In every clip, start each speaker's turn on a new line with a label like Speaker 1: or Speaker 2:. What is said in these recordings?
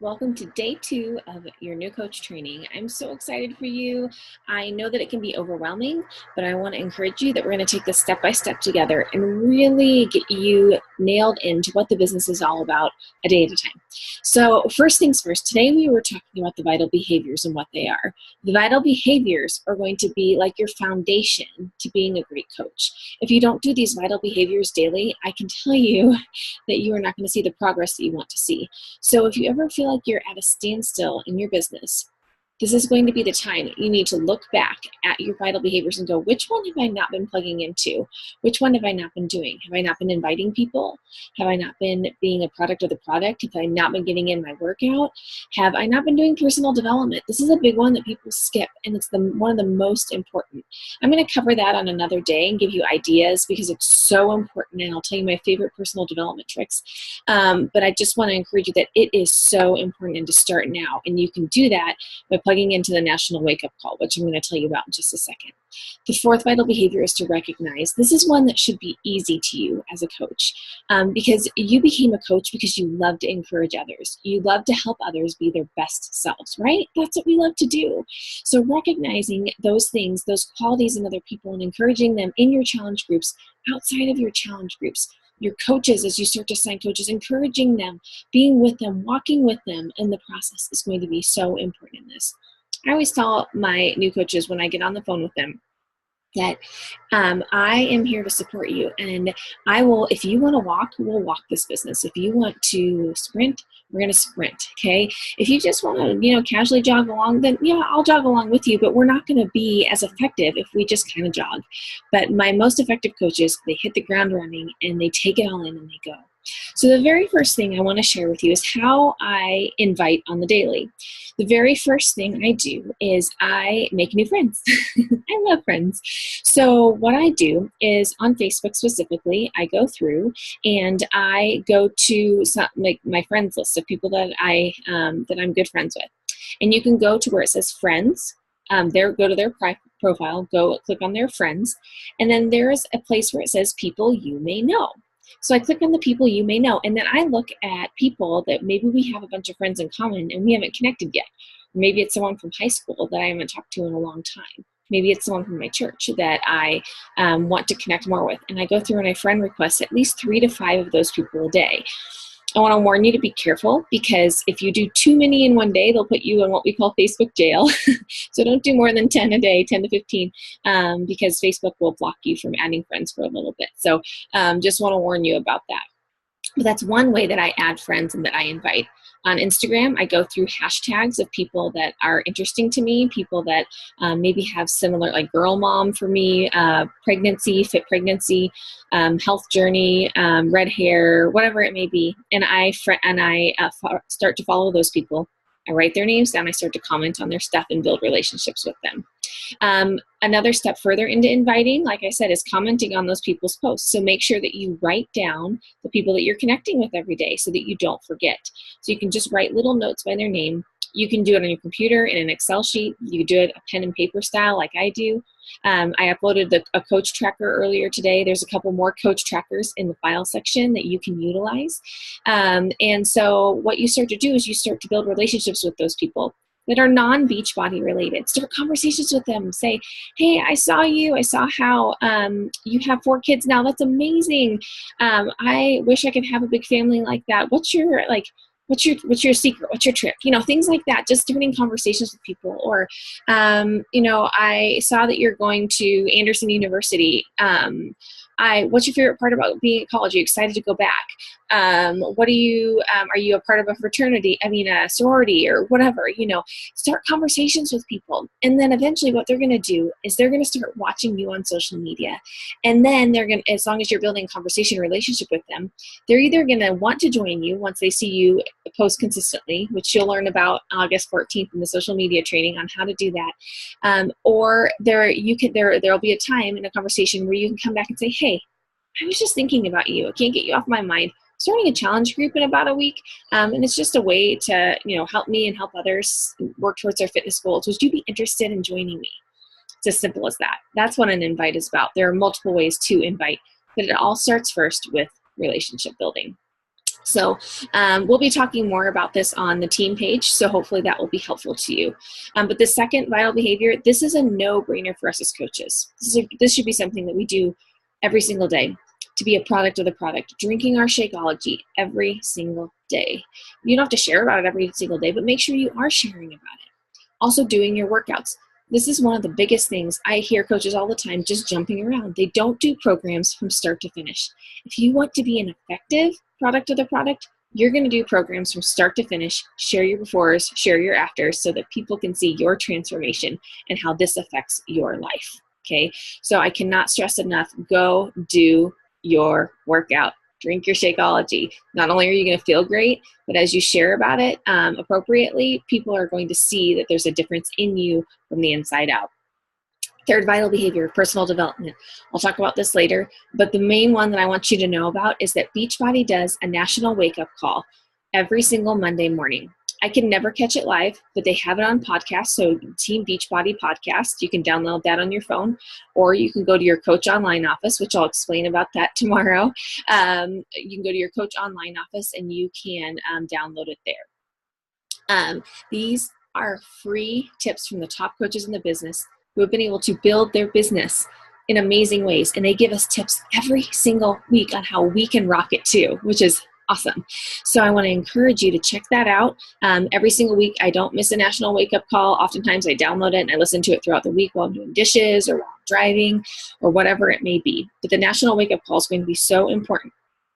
Speaker 1: Welcome to day 2 of your new coach training. I'm so excited for you. I know that it can be overwhelming, but I want to encourage you that we're going to take this step by step together and really get you nailed into what the business is all about a day at a time. So first things first, today we were talking about the vital behaviors and what they are. The vital behaviors are going to be like your foundation to being a great coach. If you don't do these vital behaviors daily, I can tell you that you are not going to see the progress that you want to see. So if you ever feel like you're at a standstill in your business, this is going to be the time that you need to look back at your vital behaviors and go, which one have I not been plugging into? Which one have I not been doing? Have I not been inviting people? Have I not been being a product of the product? Have I not been getting in my workout? Have I not been doing personal development? This is a big one that people skip, and it's one of the most important. I'm going to cover that on another day and give you ideas because it's so important, and I'll tell you my favorite personal development tricks. But I just want to encourage you that it is so important and to start now, and you can do that by plugging into the National Wake Up Call, which I'm going to tell you about in just a second. The fourth vital behavior is to recognize. This is one that should be easy to you as a coach because you became a coach because you love to encourage others. You love to help others be their best selves, right? That's what we love to do. So recognizing those things, those qualities in other people and encouraging them in your challenge groups, outside of your challenge groups, your coaches, as you start to assign coaches, encouraging them, being with them, walking with them in the process is going to be so important in this. I always tell my new coaches when I get on the phone with them that I am here to support you, and I will, if you want to walk, we'll walk this business. If you want to sprint, we're going to sprint, okay? If you just want to, casually jog along, then yeah, I'll jog along with you, but we're not going to be as effective if we just kind of jog. But my most effective coaches, they hit the ground running and they take it all in and they go. So the very first thing I want to share with you is how I invite on the daily. The very first thing I do is I make new friends. I love friends. So what I do is on Facebook specifically, I go through and I go to my friends list of people that I'm good friends with. And you can go to where it says friends. Go to their profile, click on their friends, and then there's a place where it says people you may know. So I click on the people you may know, and then I look at people that maybe we have a bunch of friends in common and we haven't connected yet. Maybe it's someone from high school that I haven't talked to in a long time. Maybe it's someone from my church that I want to connect more with. And I go through and I friend request at least 3 to 5 of those people a day. I want to warn you to be careful because if you do too many in one day, they'll put you in what we call Facebook jail. So don't do more than 10 a day, 10 to 15, because Facebook will block you from adding friends for a little bit. So just want to warn you about that. But that's one way that I add friends and that I invite. On Instagram, I go through hashtags of people that are interesting to me, people that maybe have similar, like girl mom for me, pregnancy, fit pregnancy, health journey, red hair, whatever it may be. And I start to follow those people. I write their names down. I start to comment on their stuff and build relationships with them. Another step further into inviting, like I said, is commenting on those people's posts. So make sure that you write down the people that you're connecting with every day so that you don't forget. So you can just write little notes by their name. You can do it on your computer in an Excel sheet. You can do it a pen and paper style like I do. I uploaded a coach tracker earlier today. There's a couple more coach trackers in the file section that you can utilize. And so what you start to do is you start to build relationships with those people that are non-Beachbody related. Start conversations with them. Say, hey, I saw you. I saw how you have 4 kids now. That's amazing. I wish I could have a big family like that. What's your secret? What's your trick? Things like that. Just starting conversations with people. Or, I saw that you're going to Anderson University. What's your favorite part about being at college? Are you excited to go back? Are you a part of a fraternity? A sorority or whatever, start conversations with people. And then eventually what they're going to do is they're going to start watching you on social media. And then as long as you're building a conversation relationship with them, they're either going to want to join you once they see you post consistently, which you'll learn about August 14th in the social media training on how to do that. Or there'll be a time in a conversation where you can come back and say, hey, I was just thinking about you. I can't get you off my mind. Starting a challenge group in about a week, and it's just a way to help me and help others work towards their fitness goals. Would you be interested in joining me? It's as simple as that. That's what an invite is about. There are multiple ways to invite, but it all starts first with relationship building. So we'll be talking more about this on the team page, so hopefully that will be helpful to you. But the second vital behavior, this is a no-brainer for us as coaches. This should be something that we do every single day, to be a product of the product, drinking our Shakeology every single day. You don't have to share about it every single day, but make sure you are sharing about it. Also doing your workouts. This is one of the biggest things. I hear coaches all the time just jumping around. They don't do programs from start to finish. If you want to be an effective product of the product, you're going to do programs from start to finish, share your befores, share your afters, so that people can see your transformation and how this affects your life. Okay, so I cannot stress enough, go do your workout. Drink your Shakeology. Not only are you going to feel great, but as you share about it appropriately, people are going to see that there's a difference in you from the inside out. Third vital behavior, personal development. I'll talk about this later, but the main one that I want you to know about is that Beachbody does a national wake-up call every single Monday morning. I can never catch it live, but they have it on podcast, so Team Beachbody Podcast. You can download that on your phone, or you can go to your Coach Online office, which I'll explain about that tomorrow. You can go to your Coach Online office, and you can download it there. These are free tips from the top coaches in the business who have been able to build their business in amazing ways, and they give us tips every single week on how we can rock it too, which is awesome. So I want to encourage you to check that out. Every single week, I don't miss a national wake-up call. Oftentimes I download it and I listen to it throughout the week while I'm doing dishes or while I'm driving or whatever it may be. But the national wake-up call is going to be so important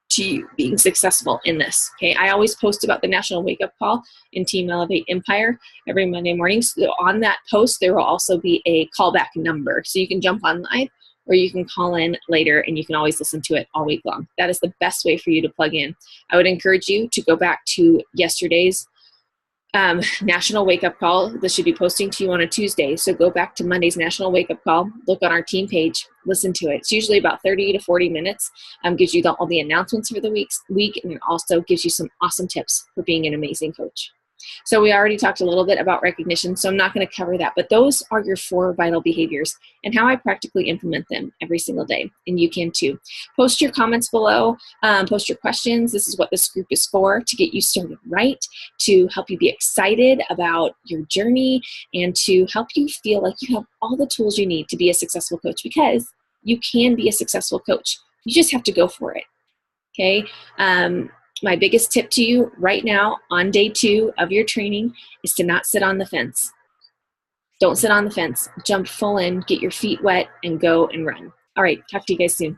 Speaker 1: to you being successful in this. Okay, I always post about the national wake-up call in Team Elevate Empire every Monday morning. So on that post, there will also be a callback number. So you can jump on live, or you can call in later and you can always listen to it all week long. That is the best way for you to plug in. I would encourage you to go back to yesterday's national wake-up call. This should be posting to you on a Tuesday. So go back to Monday's national wake-up call, look on our team page, listen to it. It's usually about 30 to 40 minutes. Gives you all the announcements for the week, and it also gives you some awesome tips for being an amazing coach. So we already talked a little bit about recognition, so I'm not going to cover that, but those are your 4 vital behaviors and how I practically implement them every single day, and you can too. Post your comments below, post your questions. This is what this group is for, to get you started right, to help you be excited about your journey, and to help you feel like you have all the tools you need to be a successful coach, because you can be a successful coach. You just have to go for it, okay? My biggest tip to you right now on day 2 of your training is to not sit on the fence. Don't sit on the fence. Jump full in, get your feet wet, and go and run. All right, talk to you guys soon.